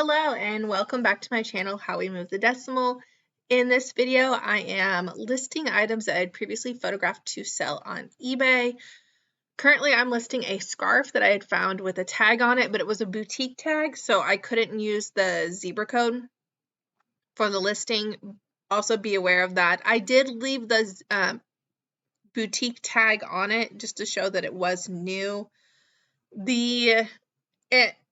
Hello and welcome back to my channel, How We Move the Decimal. In this video, I am listing items that I had previously photographed to sell on eBay. Currently, I'm listing a scarf that I had found with a tag on it, but it was a boutique tag, so I couldn't use the zebra code for the listing. Also be aware of that. I did leave the boutique tag on it just to show that it was new.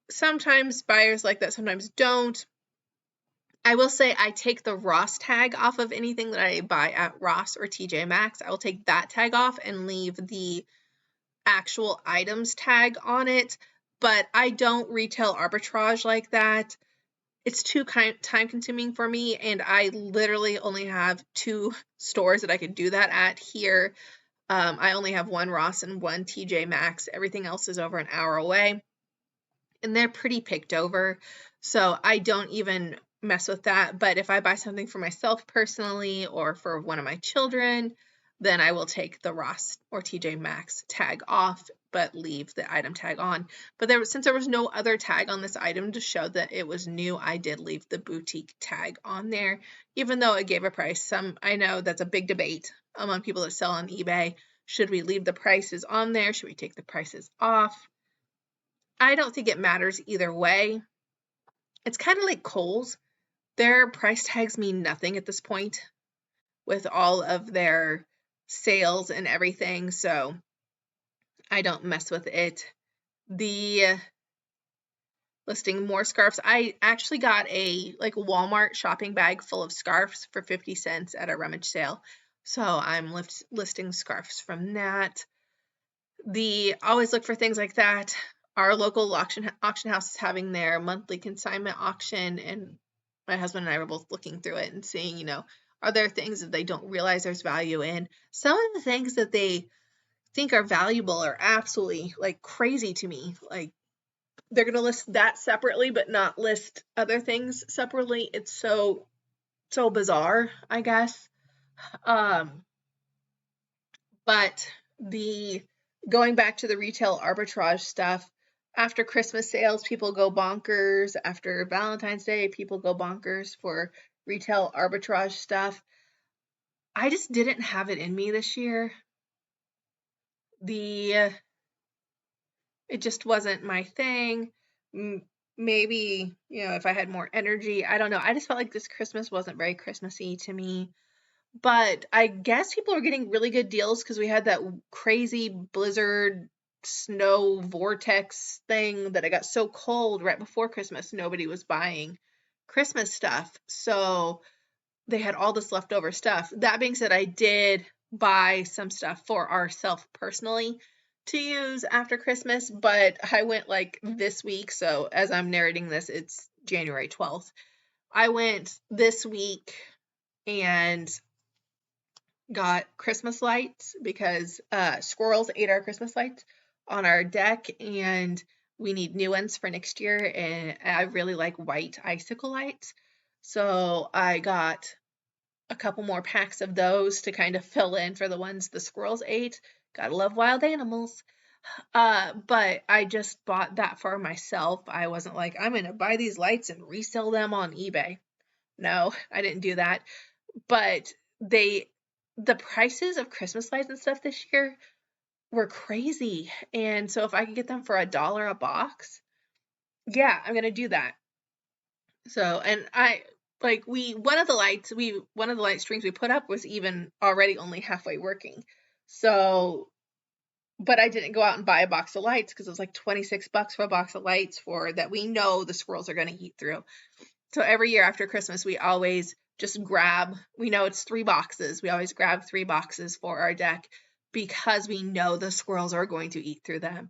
Sometimes buyers like that, sometimes don't. I will say I take the Ross tag off of anything that I buy at Ross or TJ Maxx. I will take that tag off and leave the actual items tag on it, but I don't retail arbitrage like that. It's too time consuming for me, and I literally only have 2 stores that I could do that at here. I only have one Ross and one TJ Maxx. Everything else is over an hour away, and they're pretty picked over, so I don't even mess with that. But if I buy something for myself personally or for one of my children, then I will take the Ross or TJ Maxx tag off, but leave the item tag on. But since there was no other tag on this item to show that it was new, I did leave the boutique tag on there, even though it gave a price. I know that's a big debate among people that sell on eBay. Should we leave the prices on there? Should we take the prices off? I don't think it matters either way. It's kind of like Kohl's. Their price tags mean nothing at this point with all of their sales and everything, so I don't mess with it. The listing more scarves. I actually got a Walmart shopping bag full of scarves for 50 cents at a rummage sale, so I'm listing scarves from that. Always look for things like that. Our local auction house is having their monthly consignment auction, and my husband and I were both looking through it and seeing, are there things that they don't realize there's value in? Some of the things that they think are valuable are absolutely crazy to me. Like, they're going to list that separately, but not list other things separately. It's so bizarre, I guess. But going back to the retail arbitrage stuff, after Christmas sales, people go bonkers. After Valentine's Day, people go bonkers for retail arbitrage stuff. I just didn't have it in me this year. It just wasn't my thing. Maybe, if I had more energy, I don't know. I just felt like this Christmas wasn't very Christmassy to me. But I guess people are getting really good deals because we had that crazy blizzard snow vortex thing that it got so cold right before Christmas, nobody was buying Christmas stuff. So they had all this leftover stuff. That being said, I did buy some stuff for ourselves personally to use after Christmas, but I went this week. So as I'm narrating this, it's January 12th. I went this week and got Christmas lights because squirrels ate our Christmas lights on our deck, and we need new ones for next year, and I really like white icicle lights, so I got a couple more packs of those to kind of fill in for the ones the squirrels ate. Gotta love wild animals. But I just bought that for myself. I wasn't like, I'm gonna buy these lights and resell them on eBay. No, I didn't do that. But the prices of Christmas lights and stuff this year were crazy. And so if I could get them for $1 a box, yeah, I'm going to do that. So, and one of the light strings we put up was even already only halfway working. So, but I didn't go out and buy a box of lights because it was like $26 for a box of lights that we know the squirrels are going to eat through. So every year after Christmas, we always just we know it's 3 boxes. We always grab 3 boxes for our deck because we know the squirrels are going to eat through them.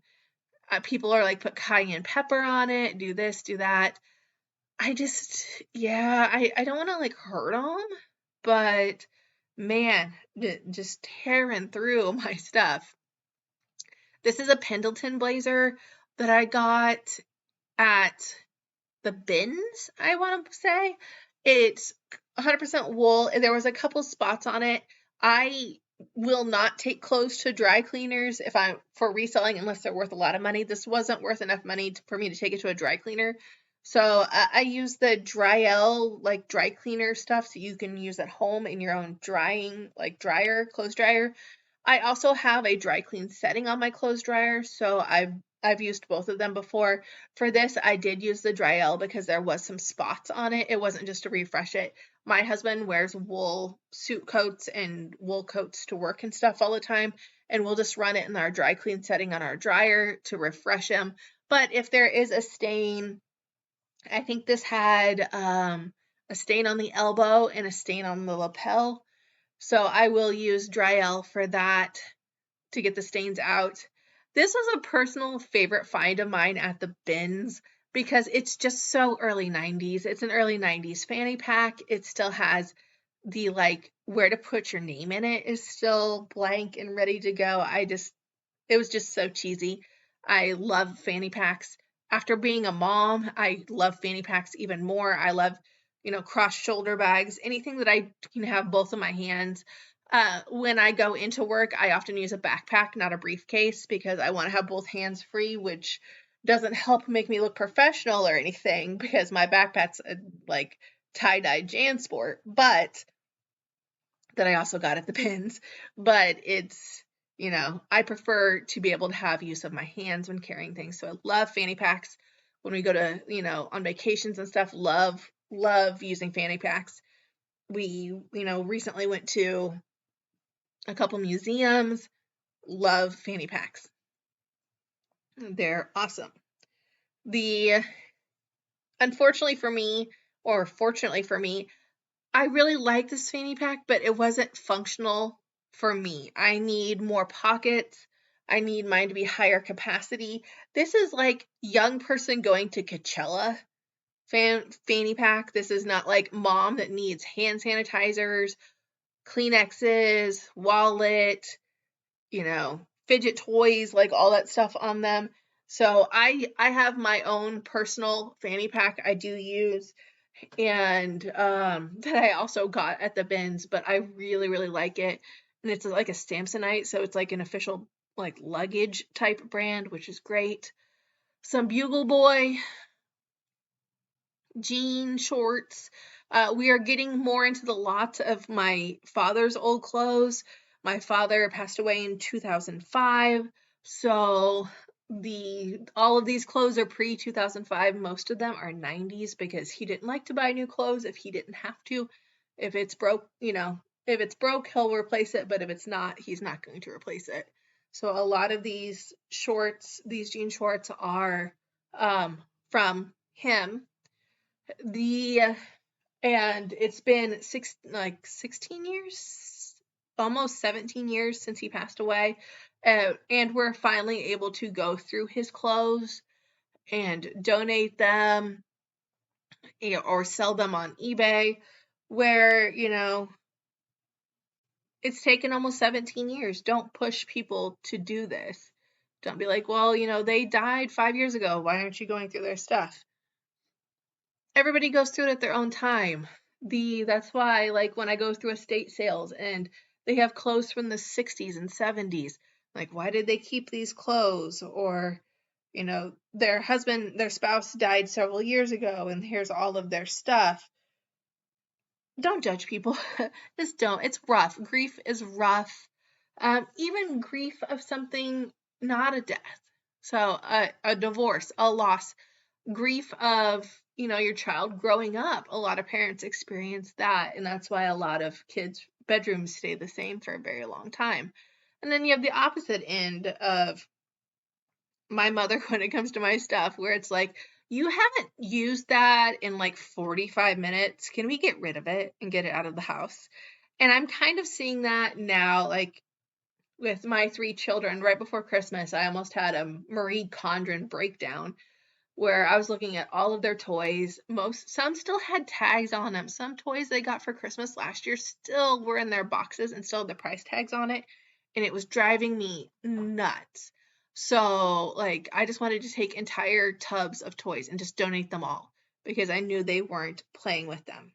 People are like, put cayenne pepper on it, do this, do that. I don't want to hurt them, but man, just tearing through my stuff. This is a Pendleton blazer that I got at the bins, I want to say. It's 100% wool, and there was a couple spots on it. I will not take clothes to dry cleaners for reselling unless they're worth a lot of money. This wasn't worth enough money for me to take it to a dry cleaner, So I use the Dryl, like dry cleaner stuff, so you can use at home in your own drying, like dryer, clothes dryer. I also have a dry clean setting on my clothes dryer, so I've used both of them before. For this, I did use the Dryl because there was some spots on it. It wasn't just to refresh it. My husband wears wool suit coats and wool coats to work and stuff all the time, and we'll just run it in our dry clean setting on our dryer to refresh him. But if there is a stain, I think this had a stain on the elbow and a stain on the lapel. So I will use Dryl for that to get the stains out. This was a personal favorite find of mine at the bins because it's just so early 90s. It's an early 90s fanny pack. It still has the like where to put your name in it is still blank and ready to go. It was just so cheesy. I love fanny packs. After being a mom, I love fanny packs even more. I love, cross shoulder bags, anything that I can have both of my hands. When I go into work, I often use a backpack, not a briefcase, because I want to have both hands free, which doesn't help make me look professional or anything because my backpack's like tie-dye JanSport, but that I also got at the pins. But I prefer to be able to have use of my hands when carrying things. So I love fanny packs. When we go to, on vacations and stuff, love using fanny packs. We, recently went to a couple museums, love fanny packs. They're awesome. The Unfortunately for me, or fortunately for me, I really like this fanny pack, but it wasn't functional for me. I need more pockets. I need mine to be higher capacity. This is like young person going to Coachella fanny pack. This is not like mom that needs hand sanitizers, Kleenexes, wallet, fidget toys, like all that stuff on them. So I have my own personal fanny pack I do use and that I also got at the bins, but I really really like it. And it's like a Samsonite, so it's like an official like luggage type brand, which is great. Some Bugle Boy jean shorts. We are getting more into the lot of my father's old clothes. My father passed away in 2005, so all of these clothes are pre 2005. Most of them are 90s because he didn't like to buy new clothes if he didn't have to. If it's broke, if it's broke, he'll replace it, but if it's not, he's not going to replace it. So a lot of these shorts, these jean shorts are from him. The and it's been 16 years, almost 17 years since he passed away. And we're finally able to go through his clothes and donate them, or sell them on eBay, where, it's taken almost 17 years. Don't push people to do this. Don't be like, well, they died 5 years ago. Why aren't you going through their stuff? Everybody goes through it at their own time. That's why, like, when I go through estate sales and they have clothes from the 60s and 70s, like, why did they keep these clothes? Or, their spouse died several years ago and here's all of their stuff. Don't judge people. Just don't. It's rough. Grief is rough. Even grief of something, not a death. So a divorce, a loss, grief of, your child growing up. A lot of parents experience that, and that's why a lot of kids' bedrooms stay the same for a very long time. And then you have the opposite end of my mother when it comes to my stuff, where it's like, you haven't used that in like 45 minutes. Can we get rid of it and get it out of the house? And I'm kind of seeing that now, like with my 3 children. Right before Christmas, I almost had a Marie Condren breakdown where I was looking at all of their toys. Some still had tags on them. Some toys they got for Christmas last year still were in their boxes and still had the price tags on it, and it was driving me nuts. So, like, I just wanted to take entire tubs of toys and just donate them all because I knew they weren't playing with them.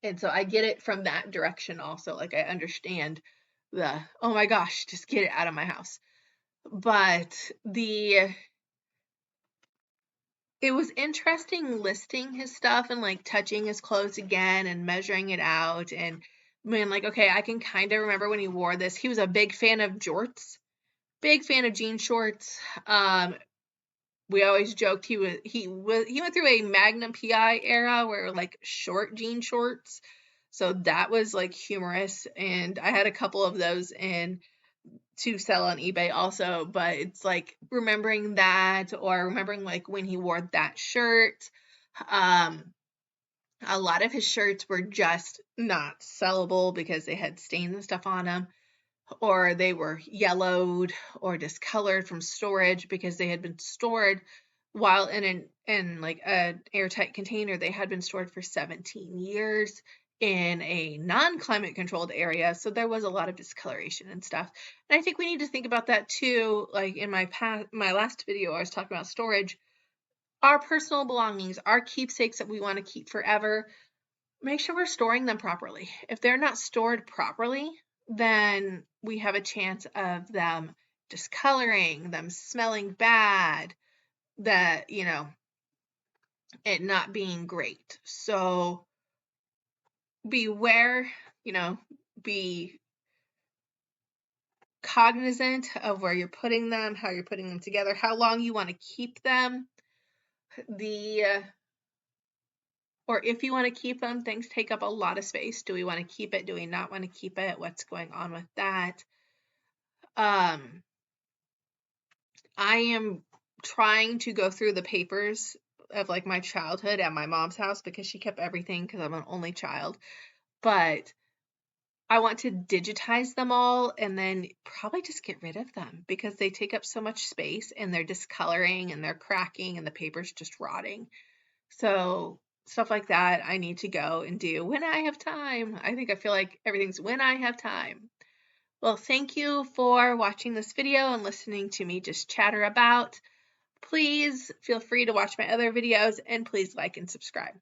And so I get it from that direction also. Like, I understand oh my gosh, just get it out of my house. But it was interesting listing his stuff and like touching his clothes again and measuring it out and being like, okay, I can kind of remember when he wore this. He was a big fan of jorts, big fan of jean shorts. We always joked he went through a Magnum PI era where like short jean shorts. So that was like humorous, and I had a couple of those in to sell on eBay also, but it's like remembering that or remembering like when he wore that shirt. Um, a lot of his shirts were just not sellable because they had stains and stuff on them, or they were yellowed or discolored from storage because they had been stored while in like an airtight container. They had been stored for 17 years in a non-climate controlled area, so there was a lot of discoloration and stuff. And I think we need to think about that too. Like in my last video, I was talking about storage. Our personal belongings, our keepsakes that we want to keep forever, make sure we're storing them properly. If they're not stored properly, then we have a chance of them discoloring, them smelling bad, that, it not being great. So beware, be cognizant of where you're putting them, how you're putting them together, how long you want to keep them, or if you want to keep them, things take up a lot of space. Do we want to keep it? Do we not want to keep it? What's going on with that? I am trying to go through the papers of like my childhood at my mom's house because she kept everything because I'm an only child. But I want to digitize them all and then probably just get rid of them because they take up so much space and they're discoloring and they're cracking and the paper's just rotting. So stuff like that I need to go and do when I have time. I feel like everything's when I have time. Well, thank you for watching this video and listening to me just chatter about. Please feel free to watch my other videos and please like and subscribe.